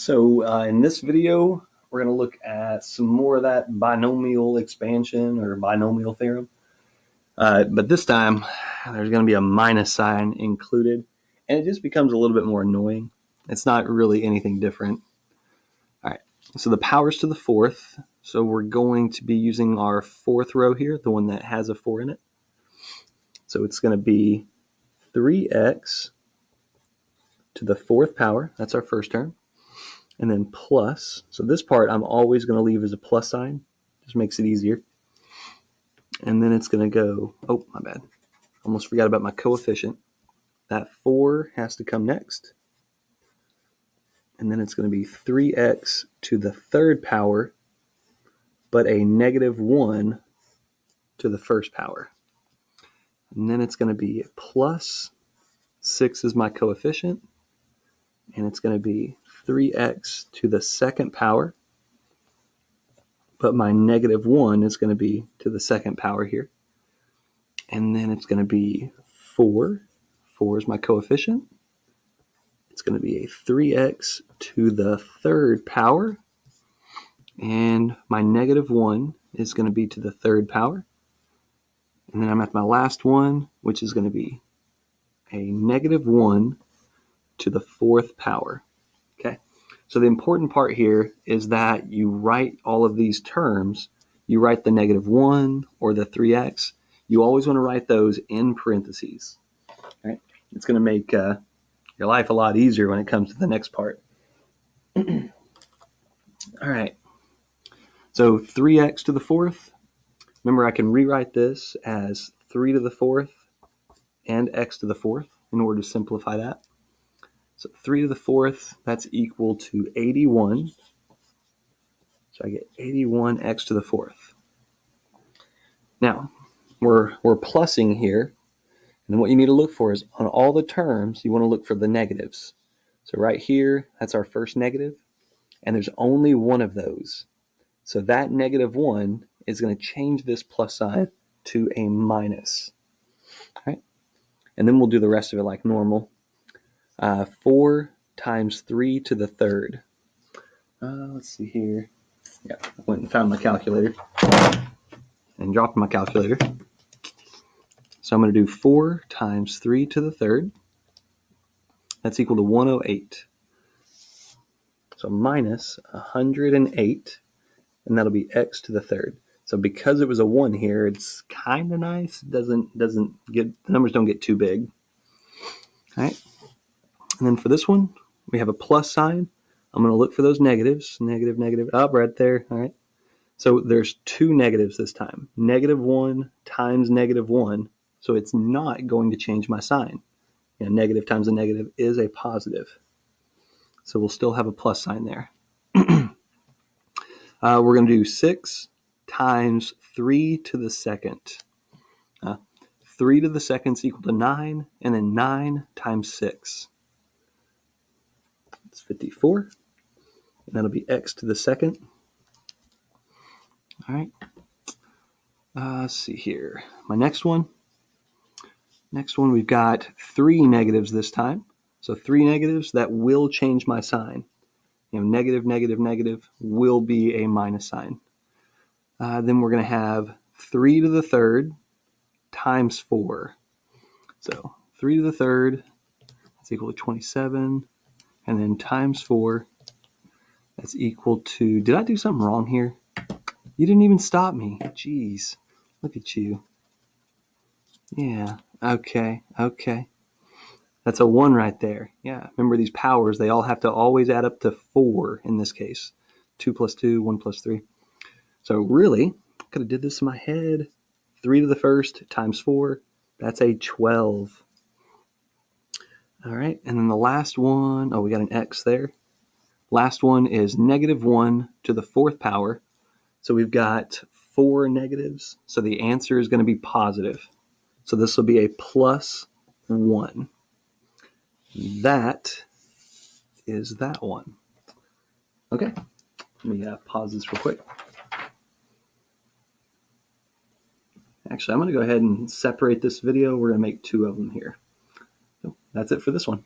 In this video, we're going to look at some more of that binomial expansion or binomial theorem. But this time, there's going to be a minus sign included, and it just becomes a little bit more annoying. It's not really anything different. All right, so the powers to the fourth. So we're going to be using our fourth row here, the one that has a 4 in it. So it's going to be 3x to the fourth power. That's our first term. And then plus, so this part I'm always going to leave as a plus sign, just makes it easier. And then it's going to go, oh, my bad, almost forgot about my coefficient. That 4 has to come next. And then it's going to be 3x to the third power, but a negative 1 to the first power. And then it's going to be plus 6 is my coefficient, and it's going to be 3x to the second power, but my negative 1 is going to be to the second power here. And then it's going to be 4. 4 is my coefficient. It's going to be a 3x to the third power. And my negative 1 is going to be to the third power. And then I'm at my last one, which is going to be a negative 1 to the fourth power. Okay. So the important part here is that you write all of these terms. You write the negative 1 or the 3x. You always want to write those in parentheses. Right? It's going to make your life a lot easier when it comes to the next part. All right. So 3x to the fourth. Remember, I can rewrite this as 3 to the fourth and x to the fourth in order to simplify that. So 3 to the fourth, that's equal to 81. So I get 81x to the fourth. Now, we're plussing here. And what you need to look for is on all the terms, you want to look for the negatives. So right here, that's our first negative. And there's only one of those. So that negative 1 is going to change this plus sign to a minus. All right? And then we'll do the rest of it like normal. 4 times 3 to the third. Let's see here. Yeah, I went and found my calculator and dropped my calculator. So I'm going to do 4 times 3 to the third. That's equal to 108. So minus 108, and that'll be x to the third. So because it was a 1 here, it's kind of nice. It doesn't get, the numbers don't get too big. All right. And then for this one, we have a plus sign. I'm going to look for those negatives. Negative, negative, up right there. All right. So there's 2 negatives this time. Negative 1 times negative 1. So it's not going to change my sign. You know, negative times a negative is a positive. So we'll still have a plus sign there. We're going to do 6 times 3 to the second. 3 to the second is equal to 9, and then 9 times 6. It's 54, and that'll be x to the second. All right. Let's see here. My next one. Next one, we've got 3 negatives this time. So 3 negatives, that will change my sign. You know, negative, negative, negative will be a minus sign. Then we're going to have 3 to the third times 4. So 3 to the third, that's equal to 27. And then times 4, that's equal to, did I do something wrong here? You didn't even stop me. Jeez, look at you. Yeah, okay. That's a 1 right there. Yeah, remember these powers, they all have to always add up to 4 in this case. 2 plus 2, 1 plus 3. So really, I could have did this in my head. 3 to the first times 4, that's a 12. All right, and then the last one, oh, we got an x there. Last one is negative 1 to the fourth power. So we've got 4 negatives, so the answer is going to be positive. So this will be a plus 1. That is that one. Okay, let me pause this real quick. Actually, I'm going to go ahead and separate this video. We're going to make 2 of them here. So that's it for this one.